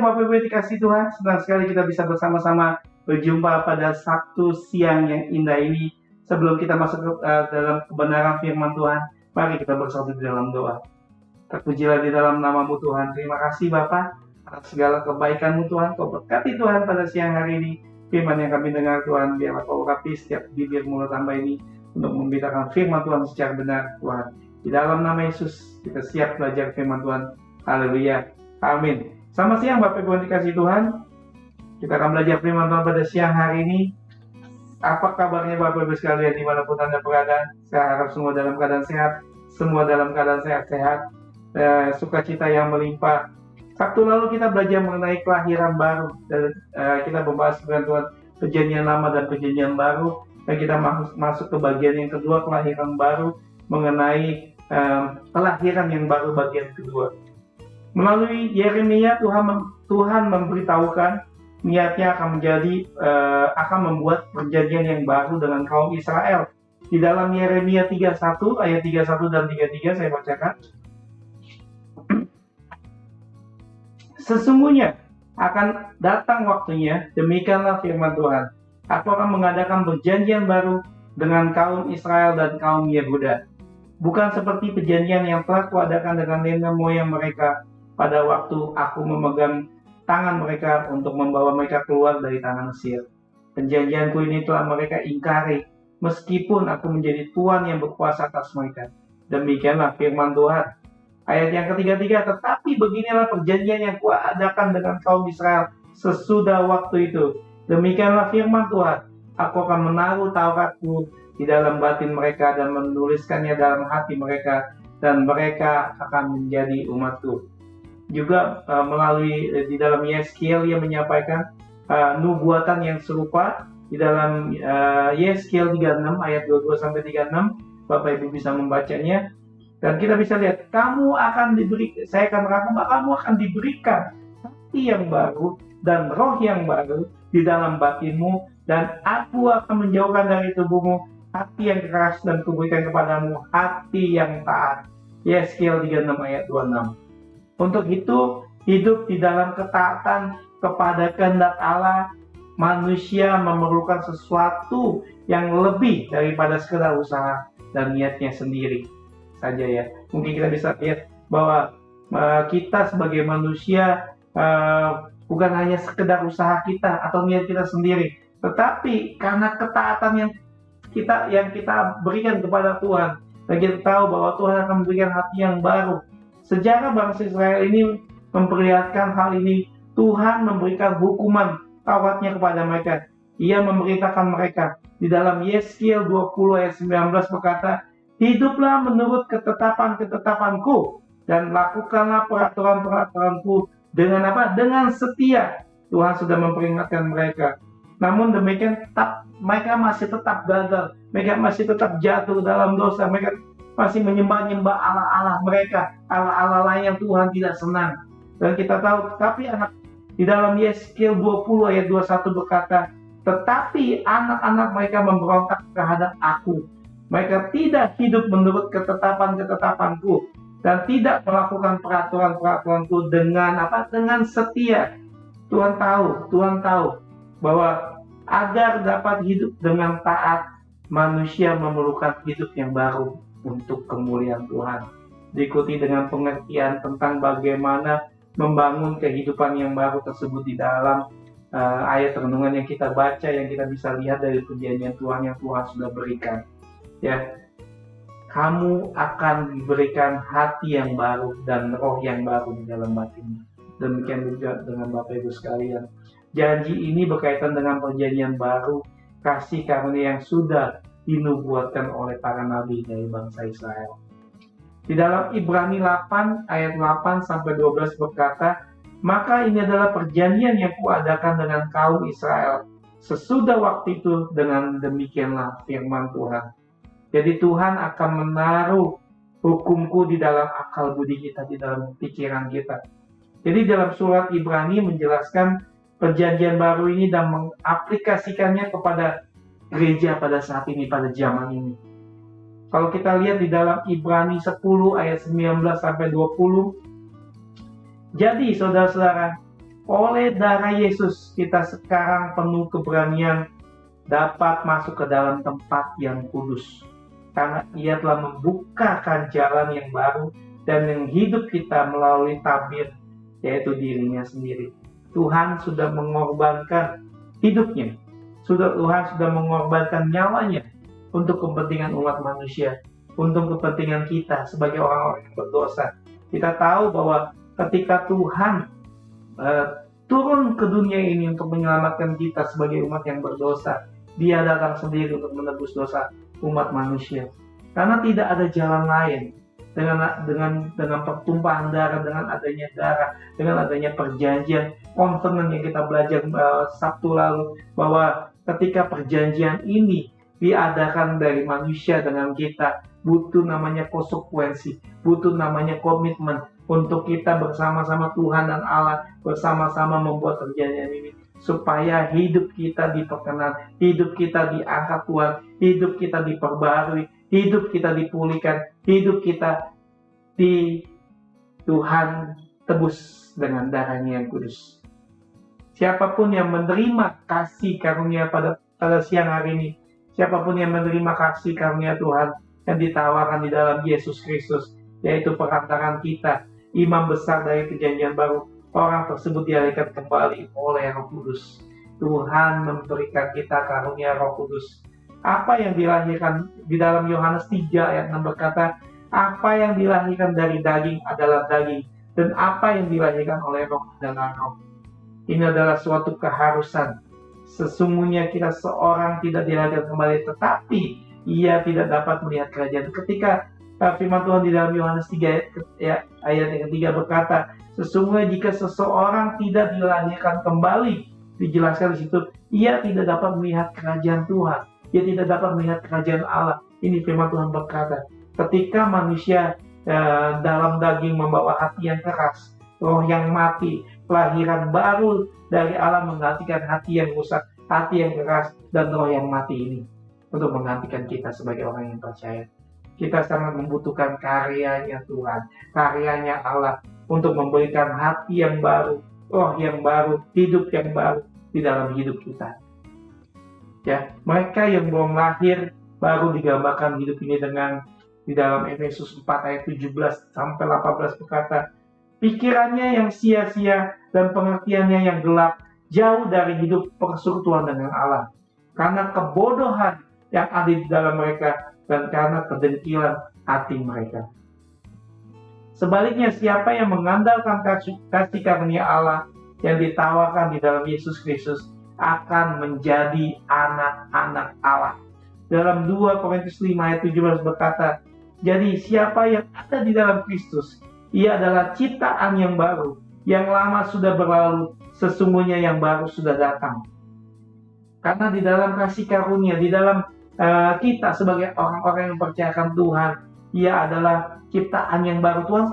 siang Bapak Ibu yang dikasihi Tuhan, senang sekali kita bisa bersama-sama berjumpa pada Sabtu siang yang indah ini. Sebelum kita masuk dalam kebenaran firman Tuhan, mari kita bersatu di dalam doa. Terpujilah di dalam nama-Mu Tuhan. Terima kasih Bapa atas segala kebaikan-Mu Tuhan. Kau berkati Tuhan pada siang hari ini. Firman yang kami dengar Tuhan, biarlah Kau urapi setiap bibir mulut hamba ini untuk memberitakan firman Tuhan secara benar Tuhan. Di dalam nama Yesus kita siap belajar firman Tuhan. Haleluya. Amin. Selamat siang Bapak Ibu yang dikasihi Tuhan. Kita akan belajar firman Tuhan pada siang hari ini. Apa kabarnya Bapak Ibu sekalian dimanapun Anda berada? Saya harap semua dalam keadaan sehat. Semua dalam keadaan sehat-sehat. Sukacita yang melimpah. Sabtu lalu kita belajar mengenai kelahiran baru. Dan kita membahas firman Tuhan perjanjian lama dan perjanjian baru. Dan kita masuk ke bagian yang kedua, kelahiran baru. Mengenai kelahiran yang baru bagian kedua. Melalui Yeremia Tuhan memberitahukan niatnya akan membuat perjanjian yang baru dengan kaum Israel. Di dalam Yeremia 31 ayat 31 dan 33 saya bacakan. Sesungguhnya akan datang waktunya, demikianlah firman Tuhan. Aku akan mengadakan perjanjian baru dengan kaum Israel dan kaum Yehuda. Bukan seperti perjanjian yang telah kuadakan dengan nenek moyang mereka pada waktu aku memegang tangan mereka untuk membawa mereka keluar dari tanah Mesir. Perjanjianku ini telah mereka ingkari, meskipun aku menjadi Tuhan yang berkuasa atas mereka. Demikianlah firman Tuhan. Ayat yang ketiga, tetapi beginilah perjanjian yang kuadakan dengan kaum Israel sesudah waktu itu. Demikianlah firman Tuhan. Aku akan menaruh Tauratku di dalam batin mereka dan menuliskannya dalam hati mereka, dan mereka akan menjadi umatku. Juga melalui di dalam Yeskiel ia menyampaikan nubuatan yang serupa di dalam Yeskiel 36 ayat 22 sampai 36. Bapak Ibu bisa membacanya. Dan kita bisa lihat, kamu akan diberikan hati yang baru dan roh yang baru di dalam batinmu, dan aku akan menjauhkan dari tubuhmu hati yang keras dan kuberikan kepadamu hati yang taat. Yeskiel 36 ayat 26. Untuk itu, hidup di dalam ketaatan kepada kehendak Allah, manusia memerlukan sesuatu yang lebih daripada sekedar usaha dan niatnya sendiri saja ya. Mungkin kita bisa lihat bahwa kita sebagai manusia bukan hanya sekedar usaha kita atau niat kita sendiri, tetapi karena ketaatan yang kita berikan kepada Tuhan, dan kita tahu bahwa Tuhan akan memberikan hati yang baru. Sejarah bangsa Israel ini memperlihatkan hal ini. Tuhan memberikan hukuman Tauratnya kepada mereka. Ia memerintahkan mereka di dalam Yeskiel 20 ayat 19 berkata, hiduplah menurut ketetapan-ketetapanku dan lakukanlah peraturan-peraturanku dengan apa? Dengan setia. Tuhan sudah memperingatkan mereka. Namun demikian mereka masih tetap gagal. Mereka masih tetap jatuh dalam dosa. Mereka masih menyembah-nyembah Allah-Allah mereka, Allah-Allah lain yang Tuhan tidak senang. Dan kita tahu, tapi di dalam Yeskiel 20 ayat 21 berkata, tetapi anak-anak mereka memberontak terhadap aku. Mereka tidak hidup menurut ketetapan-ketetapanku dan tidak melakukan peraturan-peraturanku dengan apa? Dengan setia. Tuhan tahu bahwa agar dapat hidup dengan taat, manusia memerlukan hidup yang baru untuk kemuliaan Tuhan. Diikuti dengan pengertian tentang bagaimana membangun kehidupan yang baru tersebut di dalam ayat renungan yang kita baca, yang kita bisa lihat dari perjanjian Tuhan yang Tuhan sudah berikan. Ya, kamu akan diberikan hati yang baru dan roh yang baru di dalam batinmu. Demikian juga dengan Bapak Ibu sekalian. Janji ini berkaitan dengan perjanjian baru, kasih karunia yang sudah dinubuatkan oleh para nabi dari bangsa Israel. Di dalam Ibrani 8 ayat 8 sampai 12 berkata, maka ini adalah perjanjian yang kuadakan dengan kaum Israel sesudah waktu itu, dengan demikianlah firman Tuhan. Jadi Tuhan akan menaruh hukumku di dalam akal budi kita, di dalam pikiran kita. Jadi dalam surat Ibrani menjelaskan perjanjian baru ini dan mengaplikasikannya kepada gereja pada saat ini, pada zaman ini. Kalau kita lihat di dalam Ibrani 10 ayat 19 sampai 20. Jadi saudara-saudara, Oleh darah Yesus, kita sekarang penuh keberanian dapat masuk ke dalam tempat yang kudus. Karena Ia telah membukakan jalan yang baru dan yang hidup kita melalui tabir, yaitu dirinya sendiri. Tuhan sudah mengorbankan hidupnya. Tuhan sudah mengorbankan nyawanya untuk kepentingan umat manusia, untuk kepentingan kita sebagai orang-orang yang berdosa. Kita tahu bahwa ketika Tuhan turun ke dunia ini untuk menyelamatkan kita sebagai umat yang berdosa, Dia datang sendiri untuk menebus dosa umat manusia. Karena tidak ada jalan lain dengan pertumpahan darah, dengan adanya perjanjian covenant yang kita belajar Sabtu lalu, bahwa ketika perjanjian ini diadakan dari manusia dengan kita, butuh namanya konsekuensi, butuh namanya komitmen untuk kita bersama-sama Tuhan dan Allah bersama-sama membuat perjanjian ini, supaya hidup kita diperkenan, hidup kita diangkat Tuhan, hidup kita diperbarui, hidup kita dipulihkan, hidup kita di Tuhan tebus dengan darahnya yang kudus. Siapapun yang menerima kasih karunia pada siang hari ini, siapapun yang menerima kasih karunia Tuhan yang ditawarkan di dalam Yesus Kristus, yaitu perantaran kita, imam besar dari perjanjian baru, orang tersebut dialihkan kembali oleh Roh Kudus. Tuhan memberikan kita karunia Roh Kudus. Apa yang dilahirkan di dalam Yohanes 3 ayat 6 berkata, apa yang dilahirkan dari daging adalah daging, dan apa yang dilahirkan oleh Roh adalah roh. Ini adalah suatu keharusan. Sesungguhnya kita seorang tidak dilahirkan kembali, tetapi ia tidak dapat melihat kerajaan. Ketika firman Tuhan di dalam Yohanes 3 ayat yang ketiga berkata, sesungguhnya jika seseorang tidak dilahirkan kembali, dijelaskan di situ, ia tidak dapat melihat kerajaan Tuhan. Ia tidak dapat melihat kerajaan Allah. Ini firman Tuhan berkata, ketika manusia dalam daging membawa hati yang keras, roh yang mati, kelahiran baru dari Allah menggantikan hati yang rusak, hati yang keras, dan roh yang mati ini untuk menggantikan kita sebagai orang yang percaya. Kita sangat membutuhkan karyanya Tuhan, karyanya Allah untuk memberikan hati yang baru, roh yang baru, hidup yang baru di dalam hidup kita. Ya, mereka yang belum lahir baru digambarkan hidup ini dengan di dalam Efesus 4 ayat 17 sampai 18 berkata, pikirannya yang sia-sia dan pengertiannya yang gelap, jauh dari hidup persekutuan dengan Allah, karena kebodohan yang ada di dalam mereka dan karena kedengkian hati mereka. Sebaliknya, siapa yang mengandalkan kasih karunia Allah yang ditawarkan di dalam Yesus Kristus akan menjadi anak-anak Allah. Dalam 2 Korintus 5 ayat 17 berkata, jadi siapa yang ada di dalam Kristus, ia adalah ciptaan yang baru, yang lama sudah berlalu, sesungguhnya yang baru sudah datang. Karena di dalam kasih karunia, di dalam kita sebagai orang-orang yang percayakan Tuhan, ia adalah ciptaan yang baru. Tuhan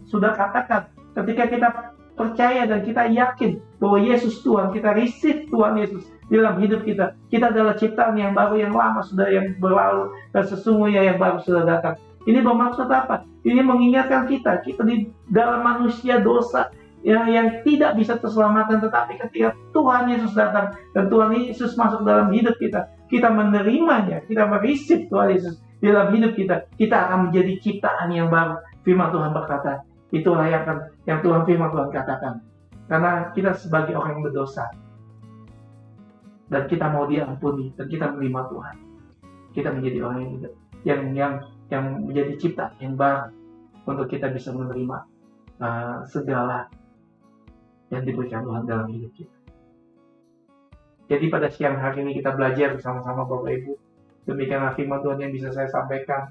sudah katakan, ketika kita percaya dan kita yakin bahwa Yesus Tuhan, kita receive Tuhan Yesus di dalam hidup kita, kita adalah ciptaan yang baru, yang lama sudah yang berlalu, dan sesungguhnya yang baru sudah datang. Ini bermaksud apa? Ini mengingatkan kita di dalam manusia dosa yang tidak bisa terselamatkan, tetapi ketika Tuhan Yesus datang dan Tuhan Yesus masuk dalam hidup kita, kita menerimanya, kita mereceive Tuhan Yesus di dalam hidup kita, kita akan menjadi ciptaan yang baru. Firman Tuhan berkata, itulah yang firman Tuhan katakan. Karena kita sebagai orang yang berdosa, dan kita mau diampuni, dan kita menerima Tuhan, kita menjadi orang yang menjadi ciptaan yang baru untuk kita bisa menerima segala yang diberikan Tuhan dalam hidup kita. Jadi pada siang hari ini kita belajar bersama-sama Bapak Ibu. Demikianlah firman Tuhan yang bisa saya sampaikan.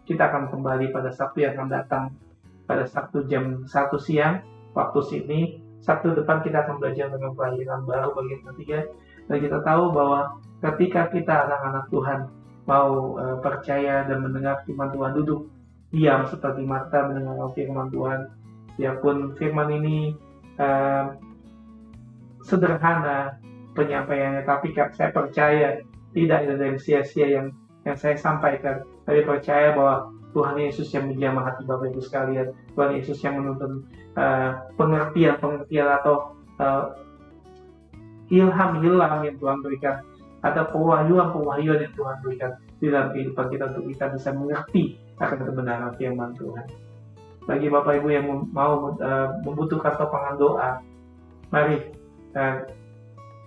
Kita akan kembali pada Sabtu yang akan datang, pada Sabtu jam 1 siang waktu sini. Sabtu depan kita akan belajar dengan kelahiran baru bagian ketiga. Dan kita tahu bahwa ketika kita anak-anak Tuhan mau percaya dan mendengar firman Tuhan, duduk diam seperti Marta mendengar firman Tuhan. Biarpun firman ini sederhana penyampaiannya, tapi saya percaya tidak ada yang sia-sia yang saya sampaikan. Tapi percaya bahwa Tuhan Yesus yang menjamah hati Bapak Ibu sekalian, Tuhan Yesus yang menuntun pengertian atau uh, ilham-ilham yang Tuhan berikan, atau pewahyuan-pewahyuan yang Tuhan berikan di dalam kehidupan kita untuk kita bisa mengerti akan kebenaran firman Tuhan. Bagi Bapak Ibu yang mau membutuhkan topangan doa, mari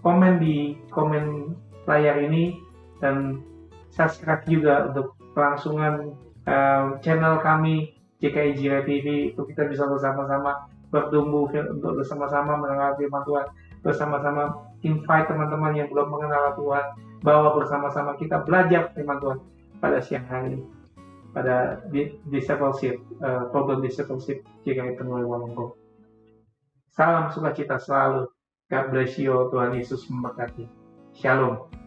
komen di komen layar ini, dan subscribe juga untuk kelangsungan channel kami GKI Jira TV, untuk kita bisa bersama-sama bertumbuh untuk bersama-sama mendengar firman Tuhan, bersama-sama invite teman-teman yang belum mengenal Tuhan, bawa bersama-sama kita belajar firman Tuhan pada siang hari ini, pada discipleship, program discipleship GKI Penuh Wonogiri. Salam sukacita selalu. God bless you. Tuhan Yesus memberkati. Shalom.